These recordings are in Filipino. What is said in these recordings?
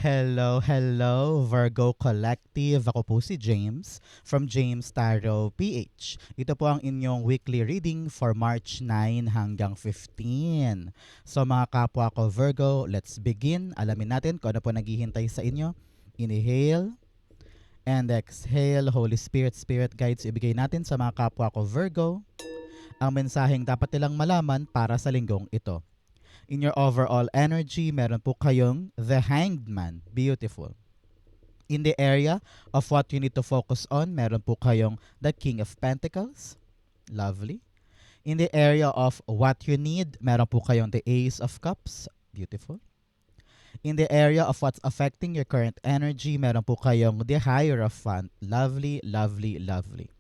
Hello, hello, Virgo Collective. Ako po si James from James Tarot PH. Ito po ang inyong weekly reading for March 9 hanggang 15. So mga kapwa ko Virgo, let's begin. Alamin natin kung ano po naghihintay sa inyo. Inhale and exhale. Holy Spirit, Spirit Guides, ibigay natin sa mga kapwa ko Virgo ang mensaheng dapat nilang malaman para sa linggong ito. In your overall energy, meron po kayong the Hanged Man. Beautiful. In the area of what you need to focus on, meron po kayong the King of Pentacles. Lovely. In the area of what you need, meron po kayong the Ace of Cups. Beautiful. In the area of what's affecting your current energy, meron po kayong the Hierophant. Lovely, lovely, lovely.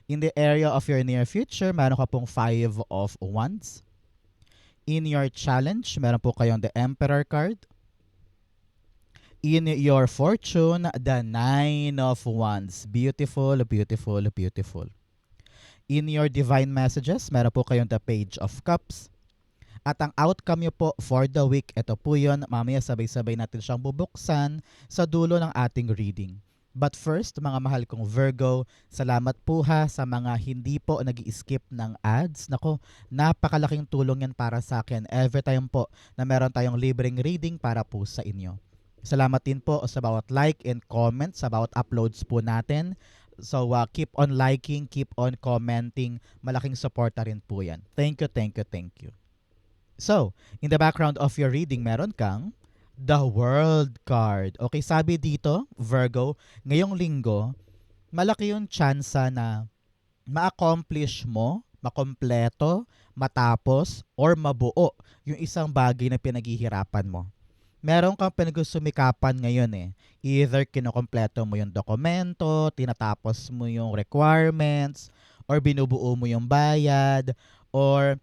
In the area of your near future, meron ka pong Five of Wands. In your challenge, meron po kayong the Emperor card. In your fortune, the Nine of Wands. Beautiful, beautiful, beautiful. In your divine messages, meron po kayong the Page of Cups. At ang outcome nyo po for the week, ito po yun. Mamaya sabay-sabay natin siyang bubuksan sa dulo ng ating reading. But first, mga mahal kong Virgo, salamat po ha sa mga hindi po nag-i-skip ng ads. Nako, napakalaking tulong yan para sa akin every time po na meron tayong libreng reading para po sa inyo. Salamat din po sa bawat like and comment sa bawat uploads po natin. So keep on liking, keep on commenting. Malaking suporta rin po yan. Thank you, thank you, thank you. So, in the background of your reading, meron kang the World card. Okay, sabi dito, Virgo, ngayong linggo, malaki yung tsansa na ma-accomplish mo, makompleto, matapos, or mabuo yung isang bagay na pinaghihirapan mo. Meron kang pinagsumikapan ngayon eh. Either kinokompleto mo yung dokumento, tinatapos mo yung requirements, or binubuo mo yung bayad, or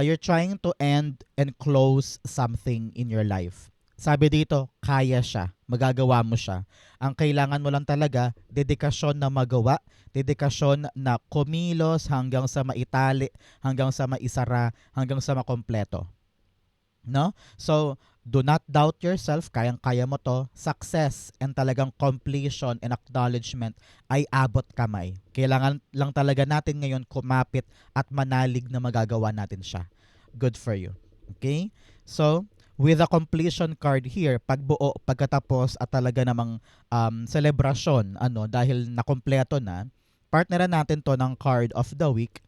you're trying to end and close something in your life. Sabi dito, kaya siya. Magagawa mo siya. Ang kailangan mo lang talaga, dedikasyon na magawa, dedikasyon na kumilos hanggang sa maitali, hanggang sa maisara, hanggang sa makompleto. No? So, do not doubt yourself. Kayang-kaya mo to. Success and talagang completion and acknowledgement ay abot kamay. Kailangan lang talaga natin ngayon kumapit at manalig na magagawa natin siya. Good for you. Okay? So, with the completion card here, pagbuo, pagkatapos at talaga namang celebration, dahil nakompleto na, partneran natin to ng card of the week,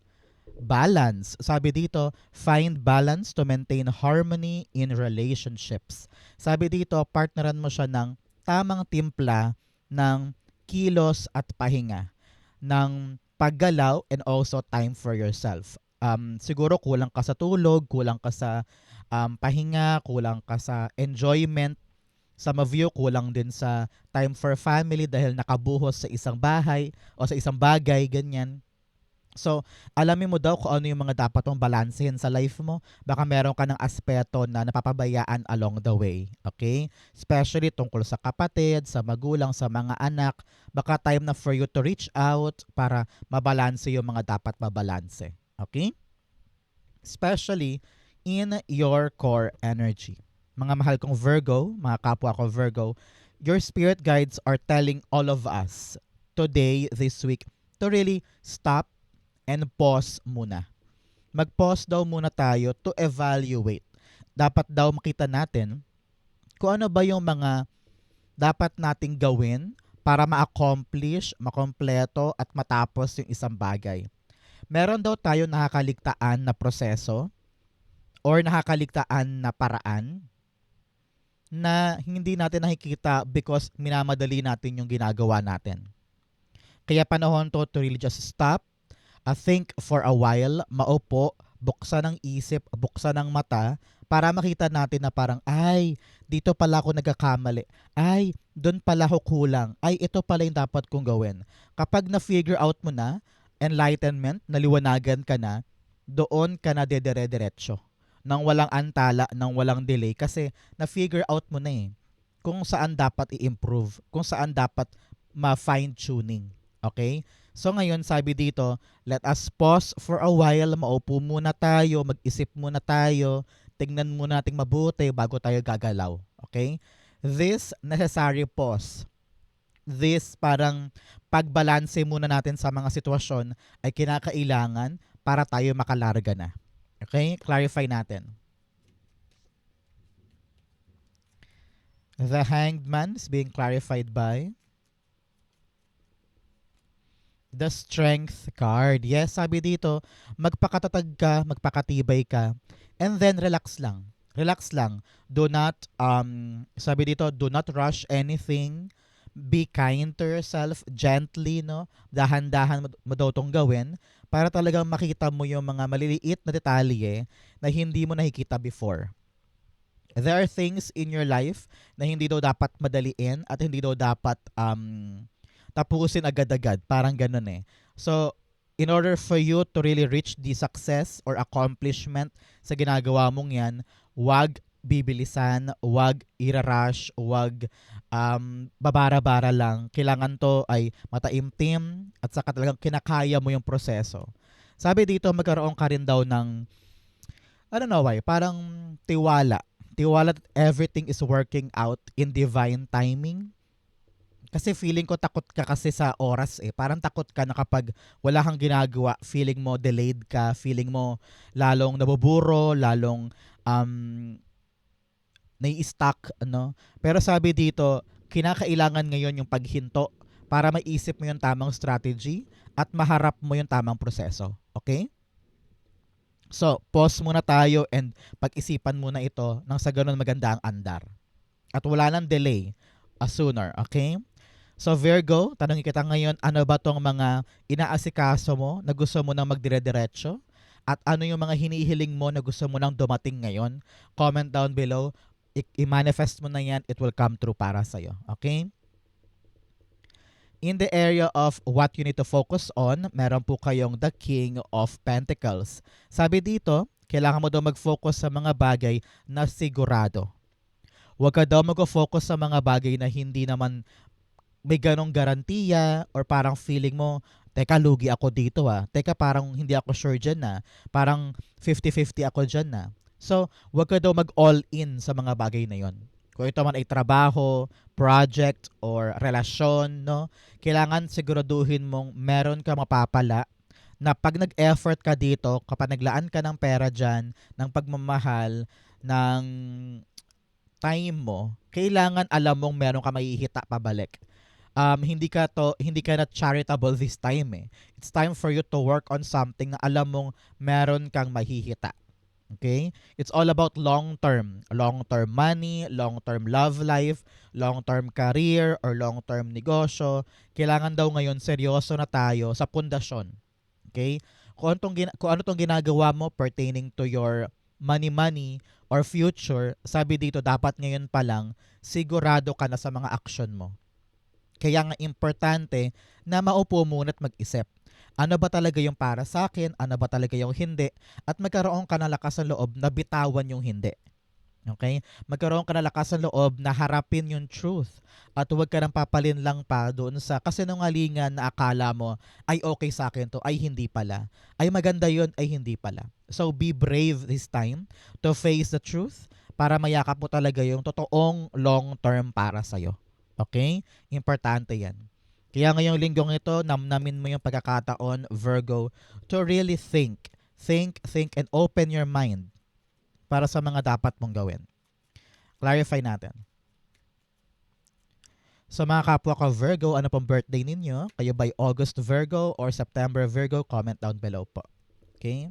balance. Sabi dito, find balance to maintain harmony in relationships. Sabi dito, partneran mo siya ng tamang timpla ng kilos at pahinga, ng paggalaw and also time for yourself. Siguro kulang ka sa tulog, kulang ka sa pahinga, kulang ka sa enjoyment. Some of you kulang din sa time for family dahil nakabuhos sa isang bahay o sa isang bagay, ganyan. So, alamin mo daw kung ano yung mga dapat mong balansehin sa life mo. Baka meron ka ng aspeto na napapabayaan along the way. Okay? Especially tungkol sa kapatid, sa magulang, sa mga anak. Baka time na for you to reach out para mabalanse yung mga dapat mabalanse. Okay? Especially in your core energy. Mga mahal kong Virgo, mga kapwa ko Virgo, your spirit guides are telling all of us today, this week, to really stop and pause muna. Mag-pause daw muna tayo to evaluate. Dapat daw makita natin kung ano ba yung mga dapat nating gawin para ma-accomplish, makompleto at matapos yung isang bagay. Meron daw tayo nakakaligtaan na proseso or nakakaligtaan na paraan na hindi natin nakikita because minamadali natin yung ginagawa natin. Kaya panahon to really just stop, think for a while, maupo, buksan ng isip, buksan ng mata, para makita natin na parang, ay, dito pala ako nagkakamali. Ay, doon pala ako kulang. Ay, ito pala yung dapat kong gawin. Kapag na-figure out mo na, enlightenment, naliwanagan ka na, doon ka na dedire-diretso. Nang walang antala, nang walang delay. Kasi na-figure out mo na eh. Kung saan dapat i-improve. Kung saan dapat ma-fine-tuning. Okay? So ngayon, sabi dito, let us pause for a while, maupo muna tayo, mag-isip muna tayo, tingnan muna nating mabuti bago tayo gagalaw. Okay? This necessary pause, this parang pagbalanse muna natin sa mga sitwasyon ay kinakailangan para tayo makalarga na. Okay? Clarify natin. The Hanged Man is being clarified by the Strength card. Yes, sabi dito, magpakatatag ka, magpakatibay ka, and then relax lang. Relax lang. Do not, sabi dito, do not rush anything. Be kind to yourself, gently, no? Dahan-dahan mo daw itong gawin para talagang makita mo yung mga maliliit na detalye na hindi mo nakikita before. There are things in your life na hindi daw dapat madaliin at hindi daw dapat tapusin agad-agad. Parang ganun eh. So, in order for you to really reach the success or accomplishment sa ginagawa mong yan, wag bibilisan, wag irarush, wag babara-bara lang. Kailangan to ay mataimtim at saka talagang kinakaya mo yung proseso. Sabi dito, magkaroon ka rin daw ng, I don't know why, parang tiwala. Tiwala that everything is working out in divine timing. Kasi feeling ko takot ka kasi sa oras eh. Parang takot ka na kapag wala kang ginagawa, feeling mo delayed ka, feeling mo lalong nabuburo, lalong nai-stuck, ano. Pero sabi dito, kinakailangan ngayon yung paghinto para maisip mo yung tamang strategy at maharap mo yung tamang proseso. Okay? So, pause muna tayo and pag-isipan muna ito nang sa ganun maganda ang andar. At wala nang delay, sooner, okay? So Virgo, tanongin kita ngayon, ano ba tong mga inaasikaso mo na gusto mo nang magdire-diretso? At ano yung mga hinihiling mo na gusto mo nang dumating ngayon? Comment down below. I-manifest mo na yan, it will come true para sa'yo. Okay? In the area of what you need to focus on, meron po kayong the King of Pentacles. Sabi dito, kailangan mo daw mag-focus sa mga bagay na sigurado. Huwag ka daw mag-focus sa mga bagay na hindi naman may ganong garantiya or parang feeling mo, teka, lugi ako dito ah. Teka, parang hindi ako sure dyan na. Parang 50-50 ako dyan na. So, huwag ka daw mag-all in sa mga bagay na yon. Kung ito man ay trabaho, project, or relasyon, no? Kailangan siguraduhin mong meron ka mapapala na pag nag-effort ka dito, kapag naglaan ka ng pera dyan, ng pagmamahal, ng time mo, kailangan alam mong meron ka mahihita pabalik. Hindi ka na charitable this time eh. It's time for you to work on something na alam mong meron kang mahihita. Okay? It's all about long-term money, long-term love life, long-term career, or long-term negosyo. Kailangan daw ngayon seryoso na tayo sa pundasyon. Okay? Kung ano tong ginagawa mo pertaining to your money or future, sabi dito dapat ngayon pa lang sigurado ka na sa mga action mo. Kaya nga importante na maupo muna at mag-isip. Ano ba talaga yung para sa akin? Ano ba talaga yung hindi? At magkaroon ka ng lakas ng loob na bitawan yung hindi. Okay? Magkaroon ka ng lakas ng loob na harapin yung truth. At huwag ka nang papalin lang pa doon sa kasinungalingan na akala mo, ay okay sa akin to, ay hindi pala. Ay maganda yun, ay hindi pala. So be brave this time to face the truth para mayakap mo talaga yung totoong long-term para sa'yo. Okay? Importante yan. Kaya ngayong linggong ito, namnamin mo yung pagkakataon, Virgo, to really think, and open your mind para sa mga dapat mong gawin. Clarify natin. So mga kapwa ko Virgo, ano pong birthday ninyo? Kayo by August Virgo or September Virgo? Comment down below po. Okay?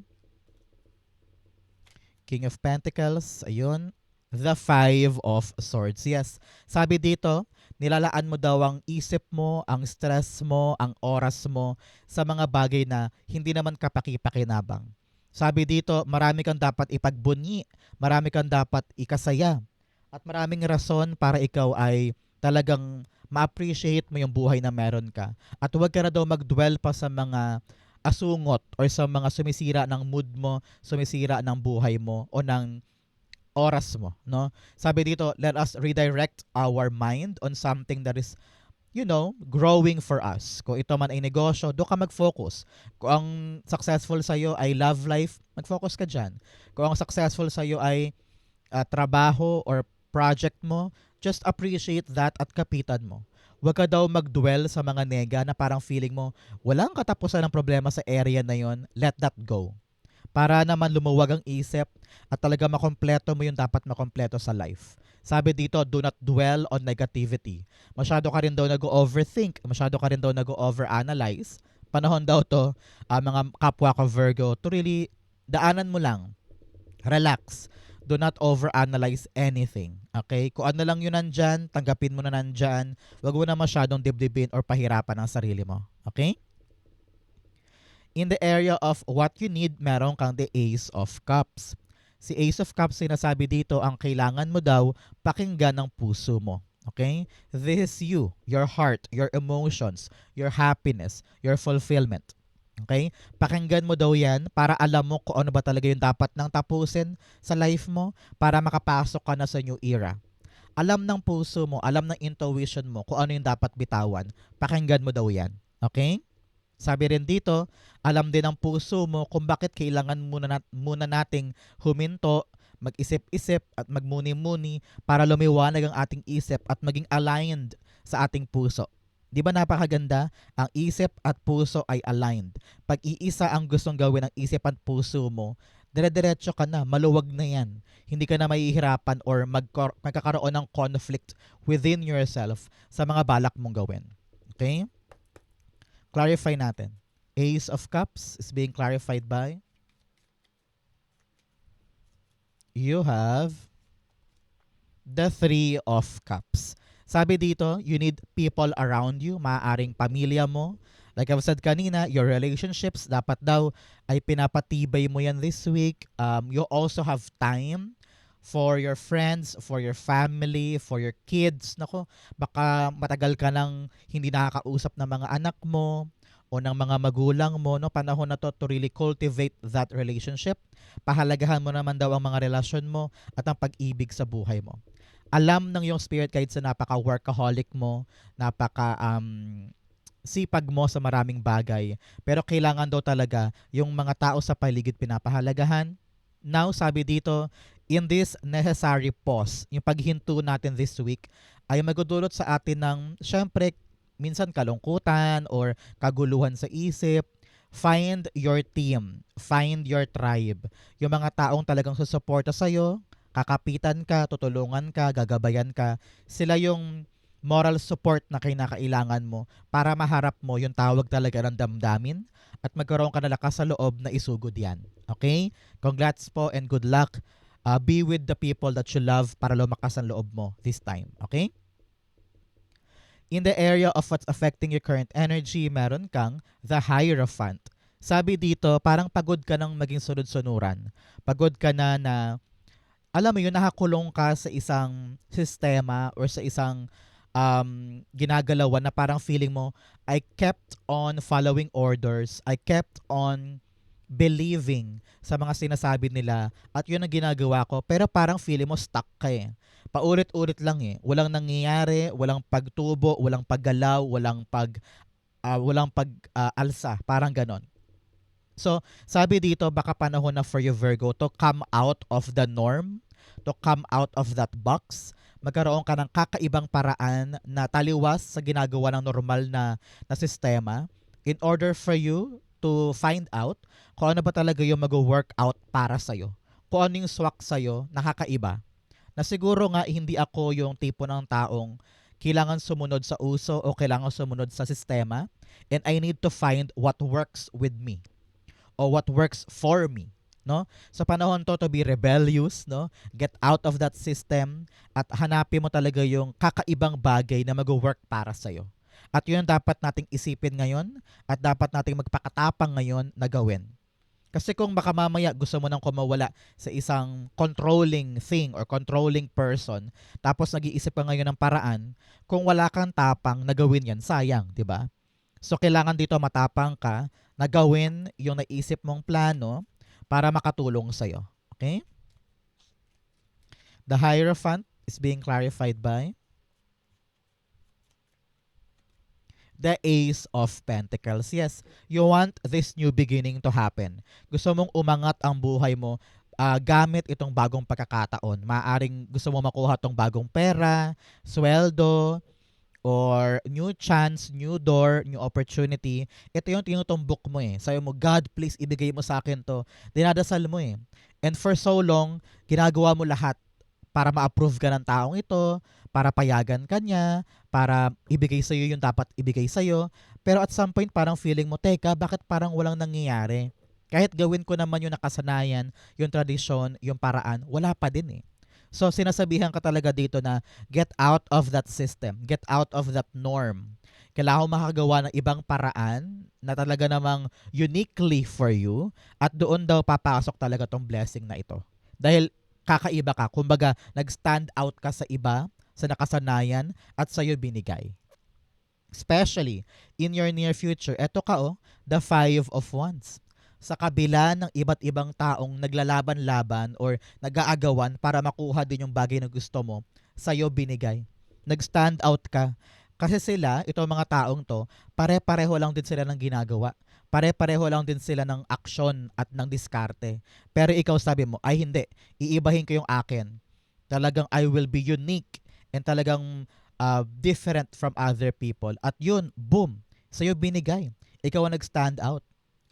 King of Pentacles, ayun. The Five of Swords. Yes, sabi dito, nilalaan mo daw ang isip mo, ang stress mo, ang oras mo sa mga bagay na hindi naman kapaki-pakinabang. Sabi dito, marami kang dapat ipagbunyi, marami kang dapat ikasaya, at maraming rason para ikaw ay talagang ma-appreciate mo yung buhay na meron ka. At huwag ka na daw mag-dwell pa sa mga asungot or sa mga sumisira ng mood mo, sumisira ng buhay mo o ng oras mo, no? Sabi dito, let us redirect our mind on something that is, growing for us. Kung ito man ay negosyo, doon ka mag-focus. Kung ang successful sa'yo ay love life, mag-focus ka dyan. Kung ang successful sa'yo ay trabaho or project mo, just appreciate that at kapitan mo. Huwag ka daw mag-dwell sa mga nega na parang feeling mo walang katapusan ng problema sa area na yon. Let that go. Para naman lumuwag ang isip at talaga makompleto mo yung dapat makompleto sa life. Sabi dito, do not dwell on negativity. Masyado ka rin daw nag-overthink, masyado ka rin daw nag-overanalyze. Panahon daw to, mga kapwa ko Virgo, to really daanan mo lang. Relax. Do not overanalyze anything. Okay? Kung ano lang yun nandyan, tanggapin mo na nandyan. Huwag mo na masyadong dibdibin or pahirapan ang sarili mo. Okay? In the area of what you need, meron kang the Ace of Cups. Si Ace of Cups, sinasabi dito, ang kailangan mo daw, pakinggan ng puso mo. Okay? This is you, your heart, your emotions, your happiness, your fulfillment. Okay? Pakinggan mo daw yan para alam mo kung ano ba talaga yung dapat nang tapusin sa life mo para makapasok ka na sa new era. Alam ng puso mo, alam ng intuition mo kung ano yung dapat bitawan. Pakinggan mo daw yan. Okay? Sabi rin dito, alam din ng puso mo kung bakit kailangan muna nating huminto, mag-isip-isip at magmuni-muni para lumiwanag ang ating isip at maging aligned sa ating puso. Di ba napakaganda? Ang isip at puso ay aligned. Pag iisa ang gustong gawin ng isip at puso mo, dire-diretso ka na, maluwag na yan. Hindi ka na mahihirapan or magkakaroon ng conflict within yourself sa mga balak mong gawin. Okay? Clarify natin. Ace of Cups is being clarified by you have the Three of Cups. Sabi dito, you need people around you, maaaring pamilya mo. Like I've said kanina, your relationships, dapat daw ay pinapatibay mo yan this week. You also have time for your friends, for your family, for your kids. Nako, baka matagal ka nang hindi nakakausap ng mga anak mo o ng mga magulang mo, no? Panahon na to really cultivate that relationship. Pahalagahan mo naman daw ang mga relasyon mo at ang pag-ibig sa buhay mo. Alam ng yung spirit guides na napaka-workaholic mo, sipag mo sa maraming bagay. Pero kailangan daw talaga yung mga tao sa paligid pinapahalagahan. Now, sabi dito, in this necessary pause, yung paghinto natin this week, ay magdudulot sa atin ng, syempre, minsan kalungkutan or kaguluhan sa isip. Find your team. Find your tribe. Yung mga taong talagang susuporta sa'yo, kakapitan ka, tutulungan ka, gagabayan ka. Sila yung moral support na kinakailangan mo para maharap mo yung tawag talaga ng damdamin at magkaroon ka na lakas sa loob na isugod yan. Okay? Congrats po and good luck. Be with the people that you love para lumakas ang loob mo this time. Okay? In the area of what's affecting your current energy, meron kang the Hierophant. Sabi dito, parang pagod ka ng maging sunod-sunuran. Pagod ka na alam mo yun, nakakulong ka sa isang sistema or sa isang ginagalawan na parang feeling mo, I kept on following orders, I kept on believing sa mga sinasabi nila at yun ang ginagawa ko, pero parang feeling mo stuck ka eh. Paulit-ulit lang eh. Walang nangyayari, walang pagtubo, walang paggalaw, walang alsa, parang ganon. So, sabi dito, baka panahon na for you Virgo to come out of the norm, to come out of that box. Magkaroon ka ng kakaibang paraan na taliwas sa ginagawa ng normal na sistema in order for you to find out kung ano ba talaga yung mag-workout para sa'yo. Kung ano yung swak sa'yo, nakakaiba. Na siguro nga hindi ako yung tipo ng taong kailangan sumunod sa uso o kailangan sumunod sa sistema, and I need to find what works with me o what works for me. No? Sa panahon to be rebellious, no? Get out of that system at hanapin mo talaga yung kakaibang bagay na mag-work para sa'yo. At yun dapat nating isipin ngayon at dapat nating magpakatapang ngayon na gawin. Kasi kung baka mamaya gusto mo nang kumawala sa isang controlling thing or controlling person, tapos nag-iisip ka ngayon ng paraan, kung wala kang tapang na gawin yan, sayang, di ba? So kailangan dito matapang ka na gawin yung naisip mong plano para makatulong sa'yo. Okay? The Hierophant is being clarified by the Ace of Pentacles. Yes, you want this new beginning to happen. Gusto mong umangat ang buhay mo. gamit itong bagong pagkakataon. Maaring gusto mo makuha tong bagong pera, sweldo, or new chance, new door, new opportunity. Ito yung tinutumbok mo eh. Sabi mo, God, please ibigay mo sa akin to. Dinadasal mo eh. And for so long, ginagawa mo lahat para ma-approve ka ng taong ito, para payagan ka niya, para ibigay sa'yo yung dapat ibigay sa'yo. Pero at some point, parang feeling mo, teka, bakit parang walang nangyayari? Kahit gawin ko naman yung nakasanayan, yung tradisyon, yung paraan, wala pa din eh. So sinasabihan ka talaga dito na get out of that system, get out of that norm. Kailangan mo makagawa ng ibang paraan na talaga namang uniquely for you at doon daw papasok talaga tong blessing na ito. Dahil kakaiba ka, kumbaga nag-stand out ka sa iba, sa nakasanayan at sa'yo binigay. Especially in your near future, eto ka the Five of Wands sa kabila ng iba't ibang taong naglalaban-laban or nag-aagawan para makuha din yung bagay na gusto mo, sa'yo binigay. Nag-stand out ka. Kasi sila, itong mga taong to, pare-pareho lang din sila ng ginagawa. Pare-pareho lang din sila ng aksyon at ng diskarte. Pero ikaw sabi mo, ay hindi, iibahin ko yung akin. Talagang I will be unique and talagang different from other people. At yun, boom, sa'yo binigay. Ikaw ang nag-stand out.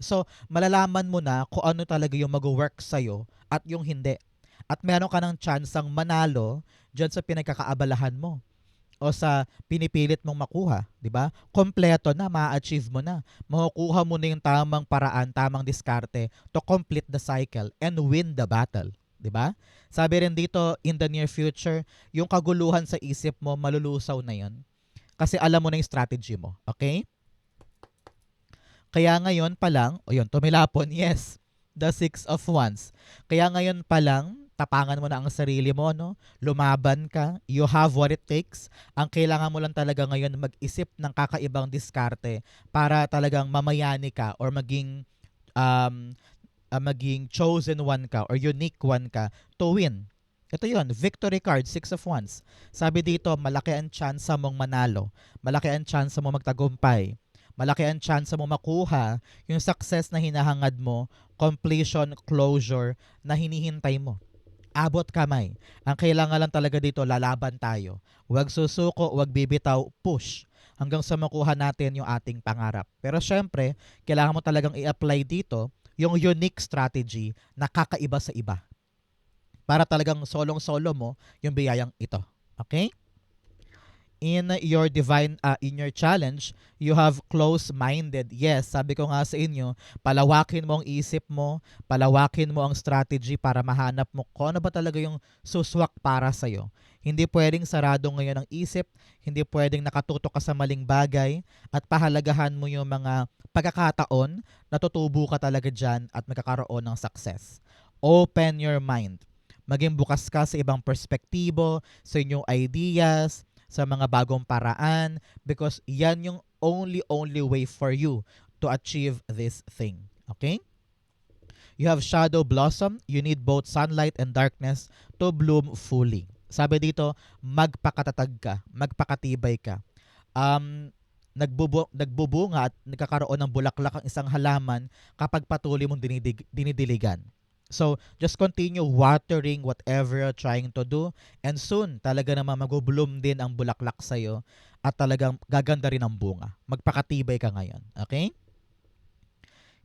So, malalaman mo na kung ano talaga yung mag-work sa'yo at yung hindi. At meron ka ng tsansang manalo dyan sa pinagkakaabalahan mo o sa pinipilit mong makuha, di ba? Kompleto na, ma-achieve mo na. Makukuha mo na yung tamang paraan, tamang diskarte to complete the cycle and win the battle, di ba? Sabi rin dito, in the near future, yung kaguluhan sa isip mo, malulusaw na yun. Kasi alam mo na yung strategy mo, okay? Kaya ngayon pa lang, o yun, tumilapon, yes, the Six of Wands. Kaya ngayon pa lang, tapangan mo na ang sarili mo, no? Lumaban ka, you have what it takes. Ang kailangan mo lang talaga ngayon mag-isip ng kakaibang diskarte para talagang mamayani ka or maging chosen one ka or unique one ka to win. Ito yun, victory card, Six of Wands. Sabi dito, malaki ang chance mong manalo. Malaki ang chance mo magtagumpay. Malaki ang chance mo makuha yung success na hinahangad mo, completion, closure na hinihintay mo. Abot kamay. Ang kailangan lang talaga dito, lalaban tayo. Huwag susuko, huwag bibitaw, push hanggang sa makuha natin yung ating pangarap. Pero syempre, kailangan mo talagang i-apply dito yung unique strategy na kakaiba sa iba. Para talagang solong-solo mo yung biyayang ito. Okay? In your challenge, you have close-minded. Yes, sabi ko nga sa inyo, palawakin mo ang isip mo, palawakin mo ang strategy para mahanap mo kung ano ba talaga yung suswak para sa'yo. Hindi pwedeng sarado ngayon ang isip, hindi pwedeng nakatutok ka sa maling bagay, at pahalagahan mo yung mga pagkakataon na tutubo ka talaga dyan at magkakaroon ng success. Open your mind. Maging bukas ka sa ibang perspektibo, sa inyong ideas, sa mga bagong paraan because yan yung only way for you to achieve this thing. Okay? You have shadow blossom. You need both sunlight and darkness to bloom fully. Sabi dito, magpakatatag ka, magpakatibay ka. Nagbubunga at nagkakaroon ng bulaklak ang isang halaman kapag patuloy mong dinidiligan. So, just continue watering whatever you're trying to do and soon talaga naman mag-bloom din ang bulaklak sa'yo at talagang gaganda rin ang bunga. Magpakatibay ka ngayon. Okay?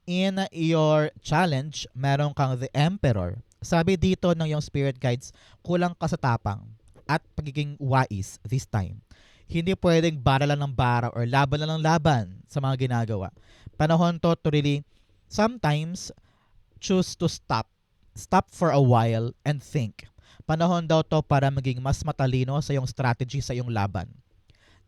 In your challenge, meron kang the Emperor. Sabi dito ng yung spirit guides, kulang ka sa tapang at pagiging wais this time. Hindi pwedeng bara lang ng bara or laban lang ng laban sa mga ginagawa. Panahon to really sometimes choose to stop. Stop for a while and think. Panahon daw to para maging mas matalino sa iyong strategy sa iyong laban.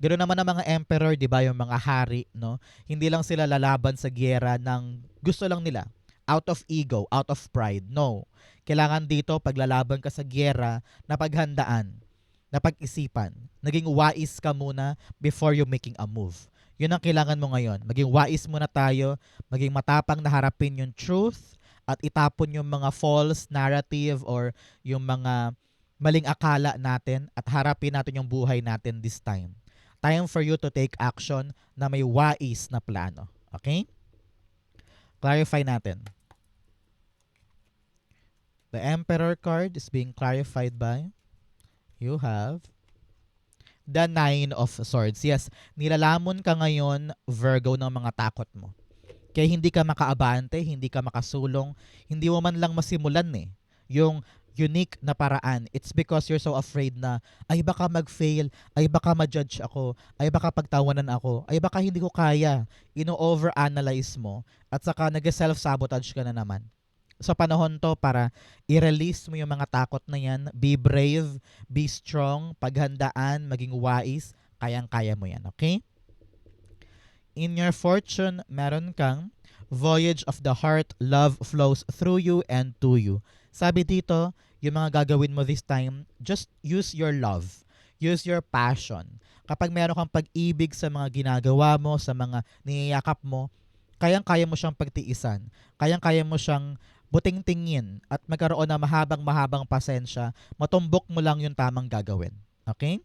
Ganoon naman ang mga emperor, 'di ba, yung mga hari, no? Hindi lang sila lalaban sa giyera ng gusto lang nila, out of ego, out of pride. No. Kailangan dito paglalaban ka sa giyera na paghandaan, na pag-isipan. Naging wais ka muna before you making a move. Yun ang kailangan mo ngayon. Maging wais muna tayo, maging matapang na harapin yung truth, at itapon yung mga false narrative or yung mga maling akala natin at harapin natin yung buhay natin this time. Time for you to take action na may wais na plano. Okay? Clarify natin. The Emperor card is being clarified by, you have the Nine of Swords. Yes, nilalamon ka ngayon, Virgo, ng mga takot mo. Kaya hindi ka makaabante, hindi ka makasulong, hindi mo man lang masimulan yung unique na paraan. It's because you're so afraid na, ay baka mag-fail, ay baka ma-judge ako, ay baka pagtawanan ako, ay baka hindi ko kaya. Ino-overanalyze mo at saka nag-self-sabotage ka na naman. Sa panahon to para i-release mo yung mga takot na yan. Be brave, be strong, paghandaan, maging wise, kayang-kaya mo yan, okay? In your fortune, meron kang voyage of the heart, love flows through you and to you. Sabi dito, yung mga gagawin mo this time, just use your love. Use your passion. Kapag meron kang pag-ibig sa mga ginagawa mo, sa mga niyayakap mo, kayang-kaya mo siyang pagtiisan. Kayang-kaya mo siyang buting-tingin at magkaroon ng mahabang-mahabang pasensya, matumbok mo lang yung tamang gagawin. Okay?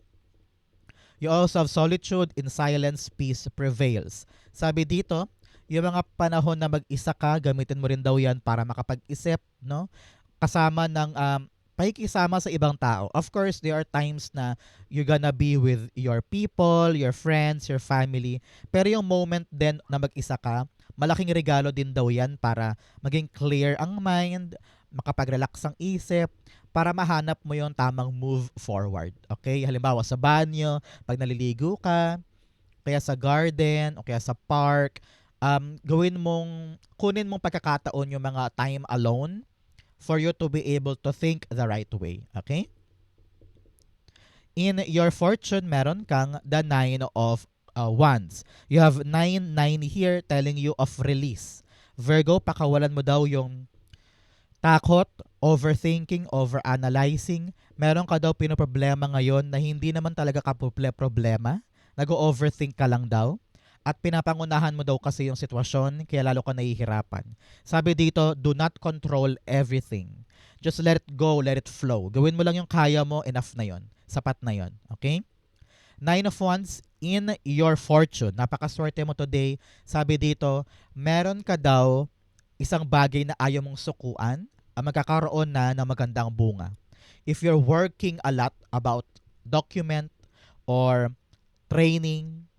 You also have solitude, in silence, peace prevails. Sabi dito, yung mga panahon na mag-isa ka, gamitin mo rin daw yan para makapag-isip, no? Kasama ng pakikisama sa ibang tao. Of course, there are times na you're gonna be with your people, your friends, your family. Pero yung moment din na mag-isa ka, malaking regalo din daw yan para maging clear ang mind, makapag-relax ang isip, para mahanap mo yung tamang move forward. Okay? Halimbawa sa banyo, pag naliligo ka, kaya sa garden, o kaya sa park, kunin mong pagkakataon yung mga time alone for you to be able to think the right way. Okay? In your fortune, meron kang the Nine of Wands. You have 9 here telling you of release. Virgo, pakawalan mo daw yung takot, overthinking, overanalyzing. Meron ka daw pinoproblema ngayon na hindi naman talaga ka problema. Nag-overthink ka lang daw. At pinapangunahan mo daw kasi yung sitwasyon, kaya lalo ka nahihirapan. Sabi dito, do not control everything. Just let it go, let it flow. Gawin mo lang yung kaya mo, enough na yon. Sapat na yon. Okay? Nine of Wands in your fortune. Napakaswerte mo today. Sabi dito, meron ka daw isang bagay na ayaw mong sukuan, magkakaroon na ng magandang bunga. If you're working a lot about document or training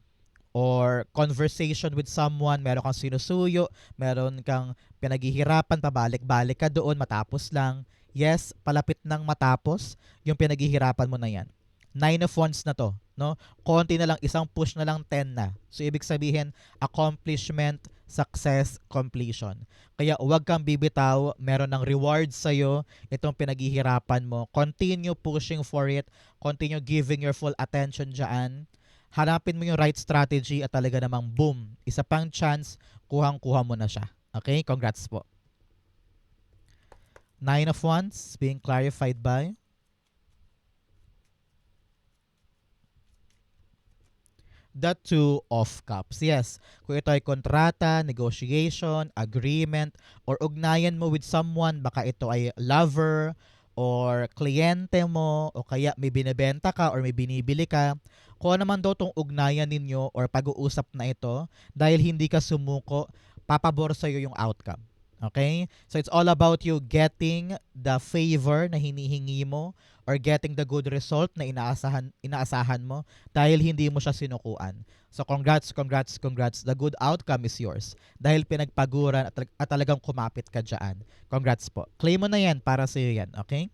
or conversation with someone, meron kang sinusuyo, meron kang pinaghihirapan, pabalik-balik ka doon, matapos lang. Yes, palapit nang matapos yung pinaghihirapan mo na yan. 9 of Wands na to, no? Konti na lang, isang push na lang, 10 na. So, ibig sabihin, accomplishment, success, completion. Kaya huwag kang bibitaw, meron ng reward sa'yo, itong pinaghihirapan mo. Continue pushing for it, continue giving your full attention dyan. Hanapin mo yung right strategy at talaga namang boom, isa pang chance, kuhang-kuha mo na siya. Okay? Congrats po. 9 of Wands being clarified by the Two of Cups. Yes, kung ito ay kontrata, negotiation, agreement, or ugnayan mo with someone, baka ito ay lover, or kliyente mo, o kaya may binibenta ka or may binibili ka, kung ano man daw tong ugnayan ninyo or pag-uusap na ito, dahil hindi ka sumuko, papabor sa'yo yung outcome. Okay? So it's all about you getting the favor na hinihingi mo or getting the good result na inaasahan mo dahil hindi mo siya sinukuan. So congrats, congrats, congrats. The good outcome is yours dahil pinagpaguran at talagang kumapit ka dyan. Congrats po. Claim mo na yan, para sa'yo yan. Okay?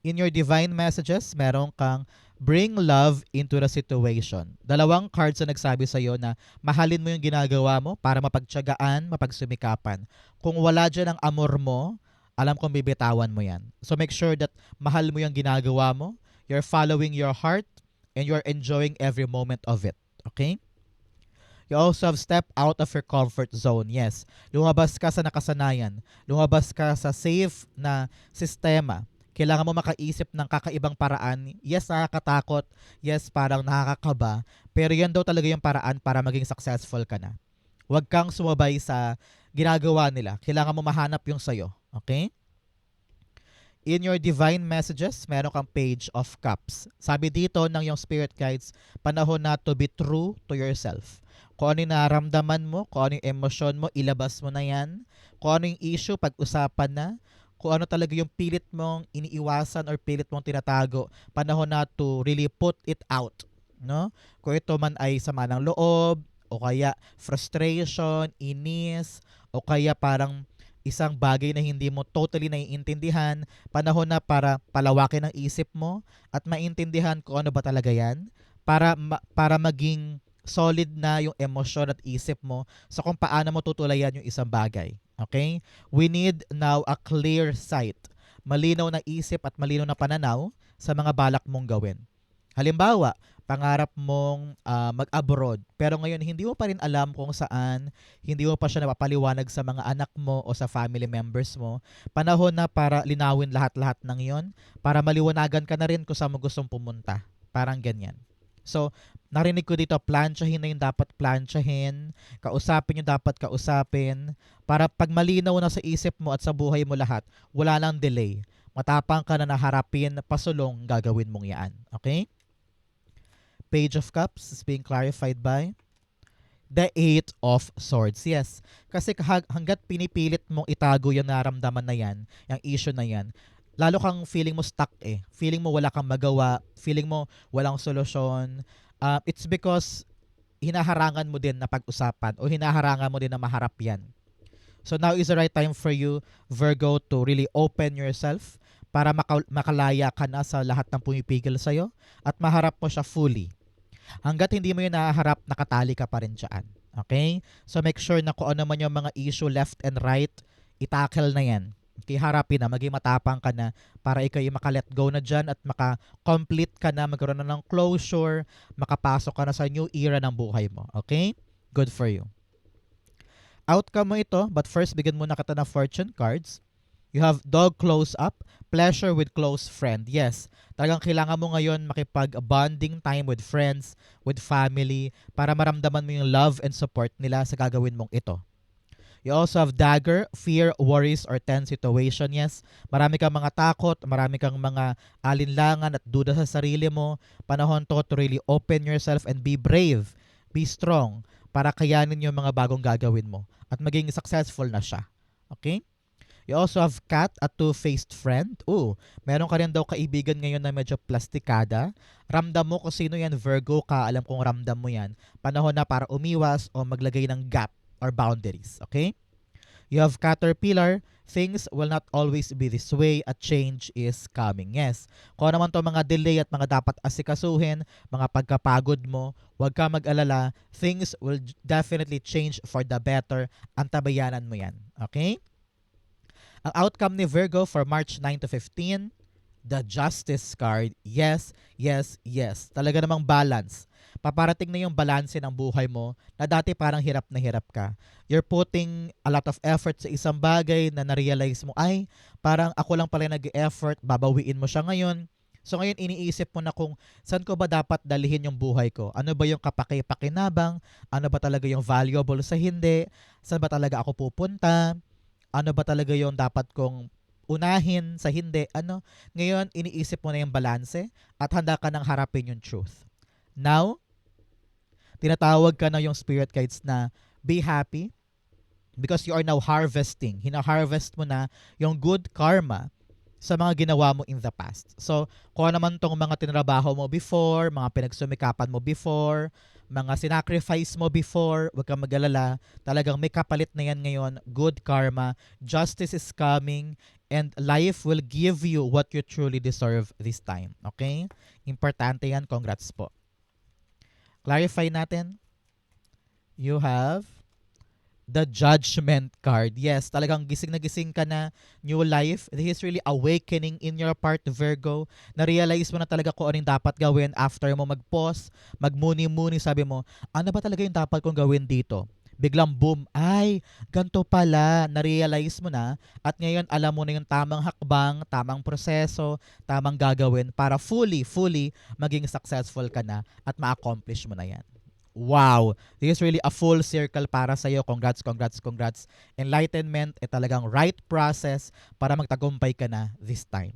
In your divine messages, meron kang bring love into the situation. Dalawang cards na nagsabi sa'yo na mahalin mo yung ginagawa mo para mapagtiyagaan, mapagsumikapan. Kung wala dyan ang amor mo, alam kong bibitawan mo yan. So make sure that mahal mo yung ginagawa mo, you're following your heart, and you're enjoying every moment of it. Okay? You also have stepped out of your comfort zone. Yes, lumabas ka sa nakasanayan. Lumabas ka sa safe na sistema. Kailangan mo makaisip ng kakaibang paraan. Yes, nakakatakot. Yes, parang nakakakaba. Pero yan daw talaga yung paraan para maging successful ka na. Huwag kang sumabay sa ginagawa nila. Kailangan mo mahanap yung sayo. Okay? In your divine messages, meron kang Page of Cups. Sabi dito ng yung spirit guides, panahon na to be true to yourself. Kung ano yung nararamdaman mo, kung ano yung emosyon mo, ilabas mo na yan. Kung ano yung issue, pag-usapan na. kung ano talaga yung pilit mong iniiwasan or pilit mong tinatago, panahon na to really put it out, no? Kung ito man ay sama ng loob, o kaya frustration, inis, o kaya parang isang bagay na hindi mo totally naiintindihan, panahon na para palawakin ang isip mo at maintindihan kung ano ba talaga yan para maging solid na yung emosyon at isip mo sa kung paano mo tutulayan yung isang bagay. Okay? We need now a clear sight. Malinaw na isip at malinaw na pananaw sa mga balak mong gawin. Halimbawa, pangarap mong mag-abroad pero ngayon hindi mo pa rin alam kung saan, hindi mo pa siya napapaliwanag sa mga anak mo o sa family members mo. Panahon na para linawin lahat-lahat ng yon para maliwanagan ka na rin kung saan mo gustong pumunta. Parang ganyan. So, narinig ko dito, plansyahin na yung dapat plansyahin, kausapin yung dapat kausapin, para pag malinaw na sa isip mo at sa buhay mo lahat, wala nang delay. Matapang ka na naharapin, pasulong, gagawin mong yan. Okay? Page of Cups is being clarified by the Eight of Swords. Yes. Kasi hanggat pinipilit mong itago yung naramdaman na yan, yung issue na yan, lalo kang feeling mo stuck eh. Feeling mo wala kang magawa. Feeling mo walang solusyon. It's because hinaharangan mo din na pag-usapan o hinaharangan mo din na maharap yan. So now is the right time for you, Virgo, to really open yourself para makalaya ka na sa lahat ng pumipigil sa'yo at maharap mo siya fully. Hanggat hindi mo yun nahaharap, nakatali ka pa rin dyan. Okay? So make sure na kung ano man yung mga issue left and right, itackle na yan. Okay, harapin na, maging matapang ka na para ikaw ay maka-let go na dyan at maka-complete ka na, magkaroon na ng closure, makapasok ka na sa new era ng buhay mo. Okay? Good for you. Outcome mo ito, but first, bigyan muna kita ng fortune cards. You have dog close up, pleasure with close friend. Yes, talagang kailangan mo ngayon makipag-bonding time with friends, with family, para maramdaman mo yung love and support nila sa gagawin mong ito. You also have dagger, fear, worries, or tense situation. Yes, marami kang mga takot, marami kang mga alinlangan at duda sa sarili mo. Panahon to really open yourself and be brave, be strong, para kayanin yung mga bagong gagawin mo at maging successful na siya. Okay? You also have cat, a two-faced friend. Meron ka rin daw kaibigan ngayon na medyo plastikada. Ramdam mo kung sino yan, Virgo ka, alam kong ramdam mo yan. Panahon na para umiwas o maglagay ng gap or boundaries. Okay? You have caterpillar. Things will not always be this way. A change is coming. Yes. Kung naman to mga delay at mga dapat asikasuhin, mga pagkapagod mo, huwag ka mag-alala. Things will definitely change for the better. Antabayanan mo yan. Okay? Ang outcome ni Virgo for March 9 to 15, the Justice card. Yes, yes, yes. Talaga namang balance. Paparating na yung balanse ng buhay mo na dati parang hirap na hirap ka. You're putting a lot of effort sa isang bagay na na-realize mo, ay, parang ako lang pala nag-effort, babawiin mo siya ngayon. So ngayon iniisip mo na kung saan ko ba dapat dalhin yung buhay ko? Ano ba yung kapaki-pakinabang? Ano ba talaga yung valuable sa hindi? Saan ba talaga ako pupunta? Ano ba talaga yung dapat kong unahin sa hindi? Ano? Ngayon, iniisip mo na yung balanse at handa ka nang harapin yung truth. Now, tinatawag ka na yung spirit guides na be happy because you are now harvesting. Hina-harvest mo na yung good karma sa mga ginawa mo in the past. So, kung ano naman tong mga tinrabaho mo before, mga pinagsumikapan mo before, mga sinacrifice mo before, huwag kang mag-alala. Talagang may kapalit na yan ngayon. Good karma. Justice is coming. And life will give you what you truly deserve this time. Okay? Importante yan. Congrats po. Clarify natin. You have the Judgment card. Yes, talagang gising na gising ka na. New life. This is really awakening in your part, Virgo. Na-realize mo na talaga kung ano yung dapat gawin after mo mag-pause, magmuni-muni, sabi mo, ano ba talaga yung dapat kong gawin dito? Biglang boom, ay, ganito pala, na-realize mo na at ngayon alam mo na yung tamang hakbang, tamang proseso, tamang gagawin para fully maging successful ka na at ma-accomplish mo na yan. Wow! This is really a full circle para sa'yo. Congrats, congrats, congrats. Enlightenment ay talagang right process para magtagumpay ka na this time.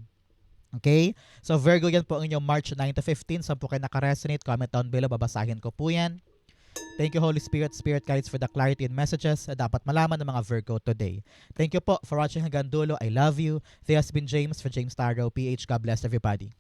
Okay? So Virgo, yan po ang inyong March 9 to 15. Saan po kayo nakaresonate? Comment down below, babasahin ko po yan. Thank you, Holy Spirit, Spirit Guides, for the clarity and messages na dapat malaman ng mga Virgo today. Thank you po for watching hanggang dulo. I love you. This has been James for James Tarot, PH. God bless everybody.